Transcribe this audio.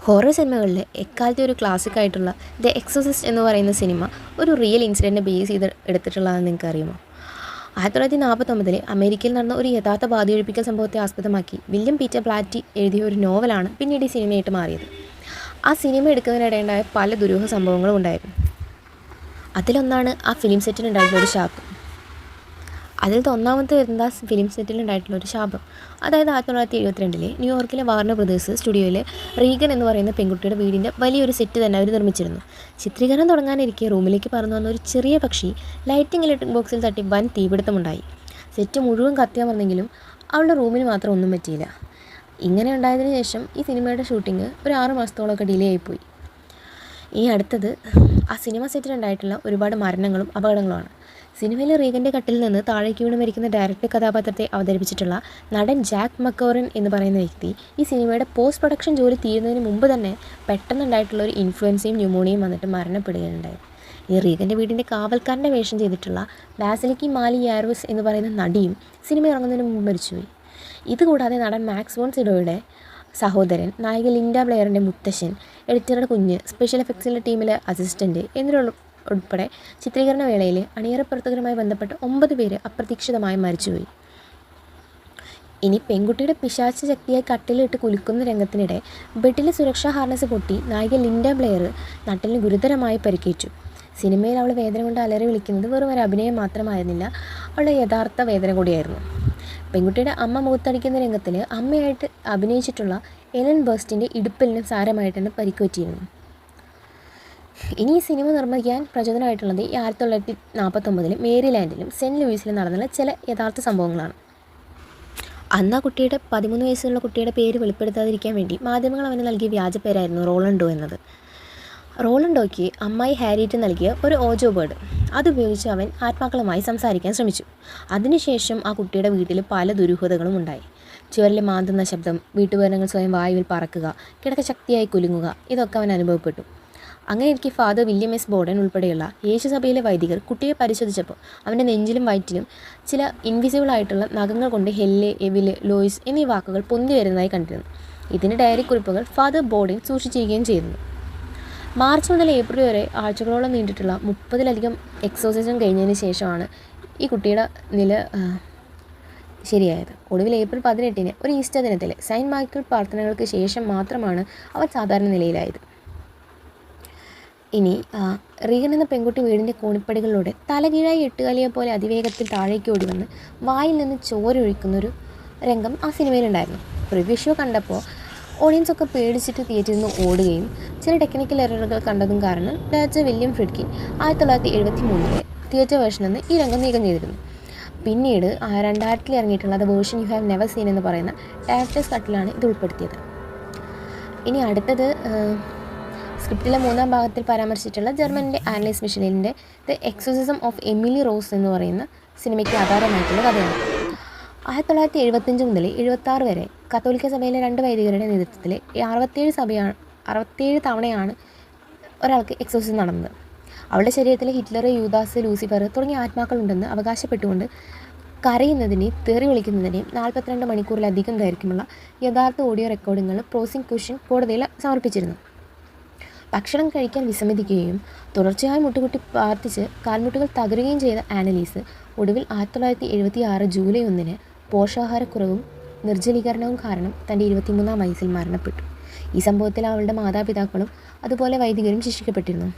Horror സിനിമകളിലെ എക്കാലത്തെ ഒരു classic ആയിട്ടുള്ള ദ എക്സോസിസ്റ്റ് എന്ന് പറയുന്ന സിനിമ ഒരു റിയൽ ഇൻസിഡൻറ്റിനെ ബേസ് ചെയ്ത് എടുത്തിട്ടുള്ളതാണെന്ന് നിങ്ങൾക്ക് അറിയുമോ? 1949 അമേരിക്കയിൽ നടന്ന ഒരു യഥാർത്ഥ ബാധിയൊഴിപ്പിക്കൽ സംഭവത്തെ ആസ്പദമാക്കി വില്യം പീറ്റർ ബ്ലാറ്റി എഴുതിയ ഒരു നോവലാണ് പിന്നീട് ഈ സിനിമയായിട്ട് മാറിയത്. ആ സിനിമ എടുക്കുന്നതിനിടയുണ്ടായ പല ദുരൂഹ സംഭവങ്ങളും ഉണ്ടായിരുന്നു. അതിലൊന്നാണ് ആ ഫിലിം സെറ്റിലുണ്ടായിട്ടുള്ള ഒരു ശാപം. ഒന്നാമത്തെ വരുന്ന ഫിലിം സെറ്റിലുണ്ടായിട്ടുള്ള ഒരു ശാപം. അതായത് 1972 ന്യൂയോർക്കിലെ വാർണർ ബ്രദേഴ്സ് സ്റ്റുഡിയോയിലെ റീഗൻ എന്ന് പറയുന്ന പെൺകുട്ടിയുടെ വീടിൻ്റെ വലിയൊരു സെറ്റ് തന്നെ അവർ നിർമ്മിച്ചിരുന്നു. ചിത്രീകരണം തുടങ്ങാനിരിക്കെ റൂമിലേക്ക് പറന്നു വന്ന ഒരു ചെറിയ പക്ഷി ലൈറ്റിംഗ് ഇലക്ട്രിക് ബോക്സിൽ തട്ടി വൻ തീപിടുത്തമുണ്ടായി. സെറ്റ് മുഴുവൻ കത്തിയാൻ വന്നെങ്കിലും അവളുടെ റൂമിന് മാത്രം ഒന്നും പറ്റിയില്ല. ഇങ്ങനെ ഉണ്ടായതിനു ശേഷം ഈ സിനിമയുടെ ഷൂട്ടിംഗ് ഒരു 6 മാസത്തോളമൊക്കെ ഡിലേ ആയിപ്പോയി. ഇനി അടുത്തത് ആ സിനിമ സെറ്റിലുണ്ടായിട്ടുള്ള ഒരുപാട് മരണങ്ങളും അപകടങ്ങളുമാണ്. സിനിമയിലെ റീഗൻ്റെ കട്ടിൽ നിന്ന് താഴേക്ക് വീണ് മരിക്കുന്ന ഡയറക്ടർ കഥാപാത്രത്തെ അവതരിപ്പിച്ചിട്ടുള്ള നടൻ ജാക്ക് മക്കോറൻ എന്ന് പറയുന്ന വ്യക്തി ഈ സിനിമയുടെ പോസ്റ്റ് പ്രൊഡക്ഷൻ ജോലി തീരുന്നതിന് മുമ്പ് തന്നെ പെട്ടെന്നുണ്ടായിട്ടുള്ള ഒരു ഇൻഫ്ലുവൻസയും ന്യൂമോണിയയും വന്നിട്ട് മരണപ്പെടുകയുണ്ടായി. ഈ റീഗൻ്റെ വീടിൻ്റെ കാവൽക്കാരൻ്റെ വേഷം ചെയ്തിട്ടുള്ള ബാസിലിക്കി മാലി യാരോസ് എന്ന് പറയുന്ന നടിയും സിനിമ ഇറങ്ങുന്നതിന് മുമ്പ് മരിച്ചുപോയി. ഇതുകൂടാതെ നടൻ മാക്സ് വോൺ സിഡോയുടെ സഹോദരൻ, നായിക ലിൻഡ ബ്ലെയറിൻ്റെ മുത്തശ്ശൻ, എഡിറ്ററുടെ കുഞ്ഞ്, സ്പെഷ്യൽ എഫക്ട്സിലെ ടീമിലെ അസിസ്റ്റൻറ്റ് എന്നിവരുൾപ്പെടെ ചിത്രീകരണ വേളയിൽ അണിയറ പ്രവർത്തകരുമായി ബന്ധപ്പെട്ട് 9 പേര് അപ്രതീക്ഷിതമായി മരിച്ചുപോയി. ഇനി പെൺകുട്ടിയുടെ പിശാച ശക്തിയായി കട്ടിലിട്ട് കുലുക്കുന്ന രംഗത്തിനിടെ ബെഡിലെ സുരക്ഷാ ഹാർനസ് പൊട്ടി നായിക ലിൻഡ ബ്ലെയർ നട്ടലിന് ഗുരുതരമായി പരിക്കേറ്റു. സിനിമയിൽ അവൾ വേദന കൊണ്ട് അലറി വിളിക്കുന്നത് വെറും ഒരു അഭിനയം മാത്രമായിരുന്നില്ല, അവളുടെ യഥാർത്ഥ വേദന കൂടിയായിരുന്നു. പെൺകുട്ടിയുടെ അമ്മ മുഖത്തടിക്കുന്ന രംഗത്തിൽ അമ്മയായിട്ട് അഭിനയിച്ചിട്ടുള്ള എലൻ ബേസ്റ്റിൻ്റെ ഇടുപ്പിലിന് സാരമായിട്ട് തന്നെ പരിക്കുപറ്റിയിരുന്നു. ഇനി ഈ സിനിമ നിർമ്മിക്കാൻ പ്രചോദനമായിട്ടുള്ളത് ഈ 1949 മേരിലാൻഡിലും സെൻറ്റ് ലൂയിസിലും നടന്ന ചില യഥാർത്ഥ സംഭവങ്ങളാണ്. അന്ന് ആ കുട്ടിയുടെ 13 വയസ്സുള്ള കുട്ടിയുടെ പേര് വെളിപ്പെടുത്താതിരിക്കാൻ വേണ്ടി മാധ്യമങ്ങൾ അവന് നൽകിയ വ്യാജ പേരായിരുന്നു റോളണ്ടോ എന്നത്. റോളണ്ടോയ്ക്ക് അമ്മായി ഹാരിയറ്റ് നൽകിയ ഒരു ഓജോ ബേർഡ് അതുപയോഗിച്ച് അവൻ ആത്മാക്കളുമായി സംസാരിക്കാൻ ശ്രമിച്ചു. അതിനുശേഷം ആ കുട്ടിയുടെ വീട്ടിൽ പല ദുരൂഹതകളും ഉണ്ടായി. ചുവരിൽ മാന്തുന്ന ശബ്ദം, വീട്ടുപകരണങ്ങൾ സ്വയം വായുവിൽ പറക്കുക, കിടക്ക ശക്തിയായി കുലുങ്ങുക, ഇതൊക്കെ അവൻ അനുഭവപ്പെട്ടു. അങ്ങനെ എനിക്ക് ഫാദർ വില്യം എസ് ബോർഡൻ ഉൾപ്പെടെയുള്ള യേശുസഭയിലെ വൈദികർ കുട്ടിയെ പരിശോധിച്ചപ്പോൾ അവൻ്റെ നെഞ്ചിലും വയറ്റിലും ചില ഇൻവിസിബിൾ ആയിട്ടുള്ള നഖങ്ങൾ കൊണ്ട് ഹെല്ല്, എവില്, ലോയിസ് എന്നീ വാക്കുകൾ പൊന്തി വരുന്നതായി കണ്ടിരുന്നു. ഇതിൻ്റെ ഡയറി കുറിപ്പുകൾ ഫാദർ ബോർഡൻ സൂക്ഷിച്ചിരിക്കുകയും ചെയ്തിരുന്നു. മാർച്ച് മുതൽ ഏപ്രിൽ വരെ ആഴ്ചകളോളം നീണ്ടിട്ടുള്ള 30-ലധികം എക്സോസിസം കഴിഞ്ഞതിന് ശേഷമാണ് ഈ കുട്ടിയുടെ നില ശരിയായത്. ഒടുവിൽ ഏപ്രിൽ 18 ഒരു ഈസ്റ്റർ ദിനത്തിൽ സെയിൻറ്റ് മൈക്കിൾ പ്രാർത്ഥനകൾക്ക് ശേഷം മാത്രമാണ് അവൻ സാധാരണ നിലയിലായത്. ഇനി റീഗൻ എന്ന പെൺകുട്ടി വീടിൻ്റെ കോണിപ്പടികളിലൂടെ തലകീഴായി എട്ടുകാലിയെ പോലെ അതിവേഗത്തിൽ താഴേക്ക് ഓടി വന്ന് വായിൽ നിന്ന് ചോരൊഴിക്കുന്നൊരു രംഗം ആ സിനിമയിലുണ്ടായിരുന്നു. പ്രിവ്യൂ ഷോ കണ്ടപ്പോൾ ഓഡിയൻസൊക്കെ പേടിച്ചിട്ട് തിയേറ്ററിൽ നിന്ന് ഓടുകയും ചില ടെക്നിക്കൽ എററുകൾ കണ്ടതും കാരണം ഡയറക്ടർ വില്യം ഫ്രിഡ്കിൻ 1973 തിയേറ്റർ വേർഷനിൽ നിന്ന് ഈ രംഗം നീക്കം ചെയ്തിരുന്നു. പിന്നീട് 2000 ഇറങ്ങിയിട്ടുള്ള the version you have never seen എന്ന് പറയുന്ന ഡയറക്ടേഴ്സ് കട്ടിലാണ് ഇത് ഉൾപ്പെടുത്തിയത്. ഇനി അടുത്തത് സ്ക്രിപ്റ്റിലെ 3-ാം ഭാഗത്തിൽ പരാമർശിച്ചിട്ടുള്ള ജർമ്മനിലെ ആനലൈസ് മിഷലിൻ്റെ the exorcism of Emily Rose എന്ന് പറയുന്ന സിനിമയ്ക്ക് ആധാരമായിട്ടുള്ള കഥയാണ്. 1975 മുതൽ 76 വരെ കത്തോലിക്ക സഭയിലെ 2 വൈദികരുടെ നേതൃത്വത്തിൽ 67 തവണയാണ് ഒരാൾക്ക് എക്സോസിസം നടന്നത്. അവളുടെ ശരീരത്തിൽ ഹിറ്റ്ലർ, യൂദാസ്, ലൂസിഫർ തുടങ്ങിയ ആത്മാക്കളുണ്ടെന്ന് അവകാശപ്പെട്ടുകൊണ്ട് കരയുന്നതിനെയും തെറി വിളിക്കുന്നതിനെയും 42 മണിക്കൂറിലധികം ദൈർഘ്യമുള്ള യഥാർത്ഥ ഓഡിയോ റെക്കോർഡിങ്ങൾ പ്രോസിക്യൂഷൻ കോടതിയിൽ സമർപ്പിച്ചിരുന്നു. ഭക്ഷണം കഴിക്കാൻ വിസമ്മതിക്കുകയും തുടർച്ചയായി മുട്ടുകുട്ടി പ്രാർത്ഥിച്ച് കാൽമുട്ടുകൾ തകരുകയും ചെയ്ത ആനലീസ് ഒടുവിൽ 1976 ജൂലൈ 1 പോഷകാഹാരക്കുറവും നിർജ്ജലീകരണവും കാരണം തൻ്റെ 23-ാം വയസ്സിൽ മരണപ്പെട്ടു. ഈ സംഭവത്തിൽ അവളുടെ മാതാപിതാക്കളും അതുപോലെ വൈദികരും ശിക്ഷിക്കപ്പെട്ടിരുന്നു.